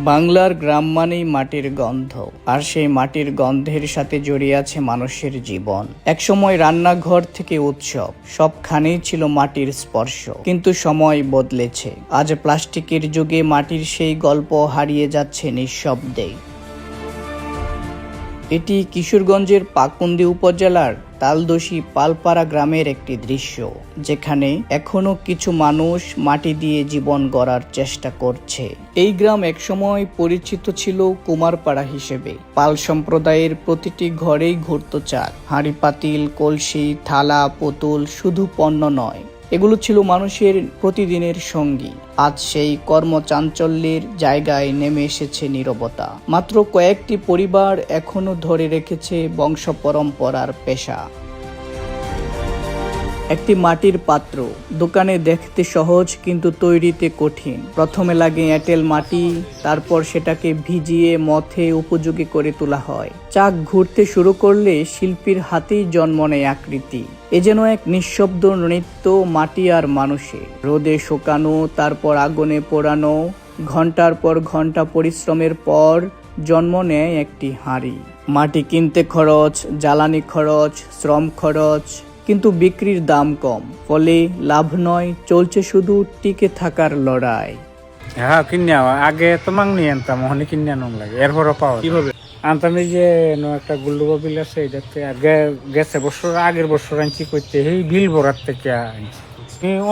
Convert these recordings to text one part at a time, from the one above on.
বাংলার গ্রাম মানেই মাটির গন্ধ, আর সেই মাটির গন্ধের সাথে জড়িয়ে আছে মানুষের জীবন। একসময় রান্নাঘর থেকে উৎসব, সবখানেই ছিল মাটির স্পর্শ। কিন্তু সময় বদলেছে, আজ প্লাস্টিকের যুগে মাটির সেই গল্প হারিয়ে যাচ্ছে নিঃশব্দেই। এটি কিশোরগঞ্জের পাকুন্দি উপজেলার তালদোশী পালপাড়া গ্রামের একটি দৃশ্য, যেখানে এখনো কিছু মানুষ মাটি দিয়ে জীবন গড়ার চেষ্টা করছে। এই গ্রাম একসময় পরিচিত ছিল কুমারপাড়া হিসেবে। পাল সম্প্রদায়ের প্রতিটি ঘরেই ঘুরত চাল, হাঁড়ি পাতিল, কলসি, থালা, পুতুল, শুধু পণ্য নয়, এগুলো ছিল মানুষের প্রতিদিনের সঙ্গী। আজ সেই কর্মচাঞ্চল্যের জায়গায় নেমে এসেছে নীরবতা। মাত্র কয়েকটি পরিবার এখনো ধরে রেখেছে বংশ পরম্পরার পেশা। একটি মাটির পাত্র, দোকানে দেখতে সহজ কিন্তু তৈরিতে কঠিন। প্রথমে লাগে এঁটেল মাটি, তারপর সেটাকে ভিজিয়ে মথে উপযোগী করে তোলা হয়। চাক ঘুরতে শুরু করলে শিল্পীর হাতেই জন্ম নেয় আকৃতি। এ যেন এক নিঃশব্দ নৃত্য মাটি আর মানুষে। রোদে শুকানো, তারপর আগুনে পোড়ানো, ঘন্টার পর ঘন্টা পরিশ্রমের পর জন্ম নেয় একটি হাঁড়ি। মাটি কিনতে খরচ, জ্বালানি খরচ, শ্রম খরচ, কিন্তু বিক্রির দাম কম, ফলে লাভ নয়, চলছে শুধু টিকে থাকার লড়াই। হ্যাঁ, কিনে আগে তো মাংনি আনতাম, ওখানে কিনে আনম লাগে, এরপরও পাওয়া কিভাবে আনতাম। এই যে একটা গুল্লু বিল আছে, এটাতে গেছে বছর, আগের বছর আনছি করতে, এই বিল ভরার থেকে আনছি।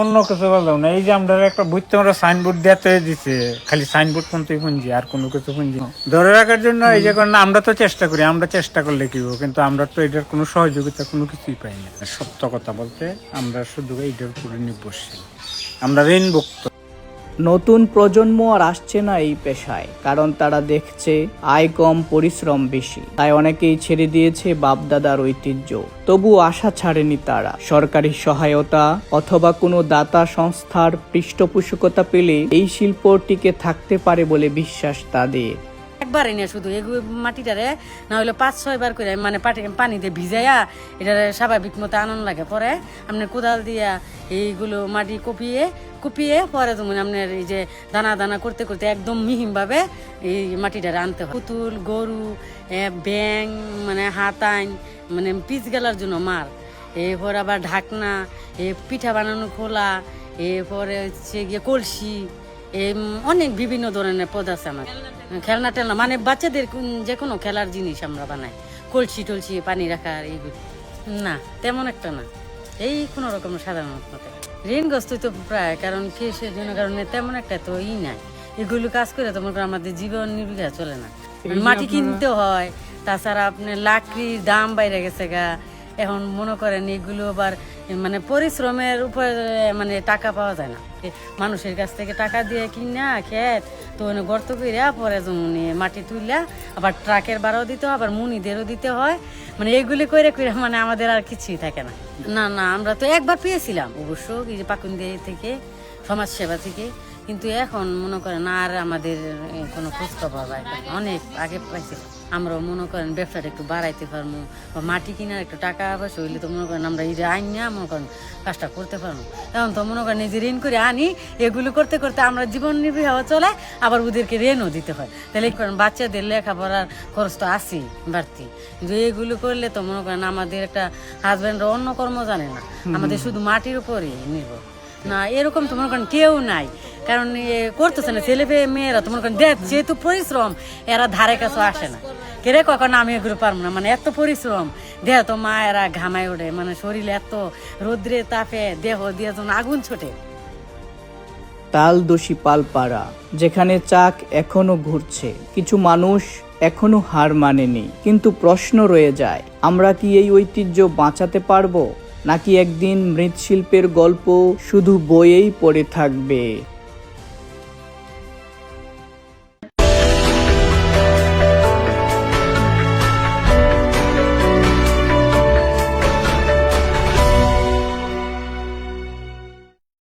অন্য কিছু বললাম না, এই যে আমরা একটা বুঝতে আমরা সাইনবোর্ড দিতে দিচ্ছে, খালি সাইনবোর্ড কোনটাই পুঁজি, আর কোনো কিছু পুঁজি ধরে রাখার জন্য। এই যে আমরা তো চেষ্টা করি, আমরা চেষ্টা করলে কি হবে, কিন্তু আমরা তো এটার কোনো সহযোগিতা কোনো কিছুই পাই না। সত্য কথা বলতে আমরা শুধু এইটার উপরে নির্ভরশীল, আমরা ঋণভুক্ত। নতুন প্রজন্ম আর আসছে না এই পেশায়, কারণ তারা দেখছে আয় কম, পরিশ্রম বেশি। তাই অনেকেই ছেড়ে দিয়েছে বাপদাদার ঐতিহ্য। তবু আশা ছাড়েনি তারা। সরকারি সহায়তা অথবা কোনো দাতা সংস্থার পৃষ্ঠপোষকতা পেলে এই শিল্প টিকে থাকতে পারে বলে বিশ্বাস তাদের। একবার এনে শুধু এগুলো মাটিটারে না হলে 5-6 বার করে মানে পানিতে ভিজাইয়া এটারে স্বাভাবিক মতো আনন্দ লাগে। পরে আপনার কোদাল দিয়া এইগুলো মাটি কুপিয়ে পরে যেমন আপনার এই যে দানা দানা করতে করতে একদম মিহিমভাবে এই মাটিটারে আনতে হয়। পুতুল, গরু, ব্যাং, মানে হাতাইন, মানে পিচ গেলার জন্য মার, এরপর আবার ঢাকনা, পিঠা বানানো খোলা, এরপরে হচ্ছে গিয়ে কলসি, অনেক বিভিন্ন ধরনের পদ আছে আমার। খেলনা টেলনা মানে বাচ্চাদের যে কোনো খেলার জিনিস আমরা বানাই। কলসি টলসি, পানি রাখার, এইগুলো না তেমন একটা না, এই কোনো রকম সাধারণত মতে ঋণগ্রস্ত তো প্রায়। কারণ কৃষির জন্য কারণে তেমন একটা তো নাই। এগুলো কাজ করে তো মনে করেন আমাদের জীবন নির্বাহ চলে না, মাটি কিনতে হয়। তাছাড়া আপনার লাকড়ির দাম বাইরে গেছে গা। এখন মনে করেন এগুলো আবার মানে পরিশ্রমের উপর মানে টাকা পাওয়া যায় না। মানুষের কাছ থেকে টাকা দিয়ে কিনা খেত তো গর্ত কইরা পরে যেমন মাটি তুললা আবার ট্রাকের ভাড়াও দিতে হয়, আবার মুনিদেরও দিতে হয়। মানে এইগুলি করে মানে আমাদের আর কিছুই থাকে না। না না, আমরা তো একবার পেয়েছিলাম অবশ্য এই যে পাকুন্দি থেকে, সমাজ সেবা থেকে, কিন্তু এখন মনে করেন আর আমাদের কোনো খোঁজখবর পাই না। অনেক আগে পাইছিলাম। আমরাও মনে করেন ব্যবসাটা একটু বাড়াইতে পারবো, বা মাটি কিনার একটু টাকা পয়সা হইলে তো মনে করেন আমরা এই যে আইন না মনে করেন কাজটা করতে পারবো। এখন তো মনে করেন নিজে ঋণ করে আনি, এগুলো করতে করতে আমরা জীবন নির্বাহ চলে, আবার ওদেরকে ঋণও দিতে হয়। তাহলে করেন বাচ্চাদের লেখাপড়ার খরচ তো আসেই বাড়তি। কিন্তু এগুলো করলে তো মনে করেন আমাদের একটা হাজব্যান্ডরা অন্য কর্ম জানে না, আমাদের শুধু মাটির উপরই নির্ভর। না এরকম তো মনে করেন কেউ নাই, কারণ করতেছে না। ছেলে মেয়েরা তো মনে করেন দেখ যেহেতু পরিশ্রম, এরা ধারে কাছে আসে না। কেরে কখন আমি এগুলো পারবো না, মানে এত পরিশ্রম। দেহ তো মা এরা ঘামায় ওঠে, মানে শরীরে এত রোদ্রে তাপে দেহ দিয়ে যেন আগুন ছোটে। তালদোশী পালপাড়া, যেখানে চাক এখনো ঘুরছে, কিছু মানুষ এখনো হার মানেনি। কিন্তু প্রশ্ন রয়ে যায়, আমরা কি এই ঐতিহ্য বাঁচাতে পারবো, নাকি একদিন মৃৎশিল্পের গল্প শুধু বইয়েই পড়ে থাকবে?